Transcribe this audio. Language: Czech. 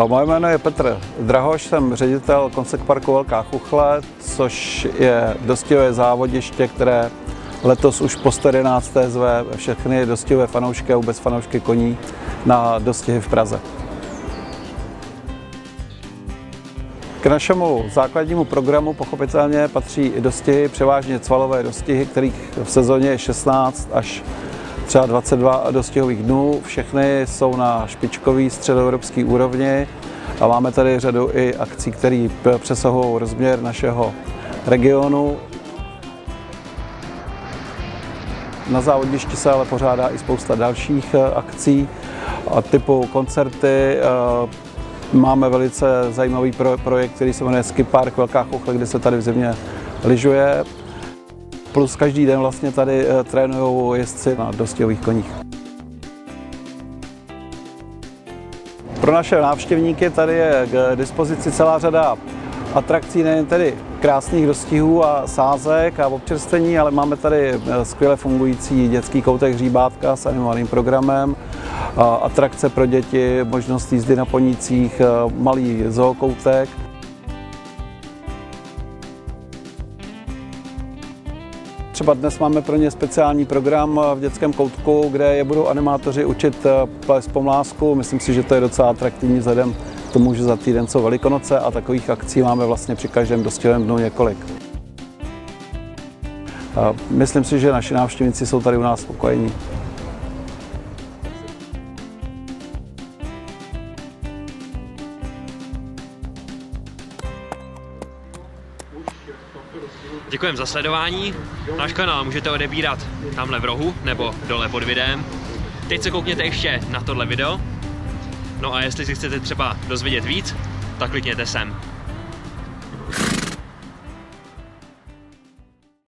Moje jméno je Petr Drahoš, jsem ředitel Koncek parku Velká Chuchle, což je dostihové závodiště, které letos už po 111. zve všechny dostihové fanoušky a vůbec fanoušky koní na dostihy v Praze. K našemu základnímu programu pochopitelně patří i dostihy, převážně cvalové dostihy, kterých v sezóně je 16 až třeba 22 dostihových dnů. Všechny jsou na špičkový středoevropský úrovni a máme tady řadu i akcí, které přesahují rozměr našeho regionu. Na závodišti se ale pořádá i spousta dalších akcí typu koncerty. Máme velice zajímavý projekt, který se jmenuje Ski Park Velká Chuchle, kde se tady v zimě lyžuje. Plus každý den vlastně tady trénují jezdci na dostihových koních. Pro naše návštěvníky tady je k dispozici celá řada atrakcí, nejen tedy krásných dostihů a sázek a občerstvení, ale máme tady skvěle fungující dětský koutek Hříbátka s animovaným programem, atrakce pro děti, možnost jízdy na ponících, malý zookoutek. Třeba dnes máme pro ně speciální program v dětském koutku, kde je budou animátoři učit ples pomlásku. Myslím si, že to je docela atraktivní vzhledem k tomu, že za týden jsou Velikonoce a takových akcí máme vlastně při každém dostihovém dnu několik. Myslím si, že naši návštěvníci jsou tady u nás spokojení. Děkujeme za sledování. Náš kanál můžete odebírat tamhle v rohu nebo dole pod videem. Teď se koukněte ještě na tohle video. No a jestli si chcete třeba dozvědět víc, tak klikněte sem.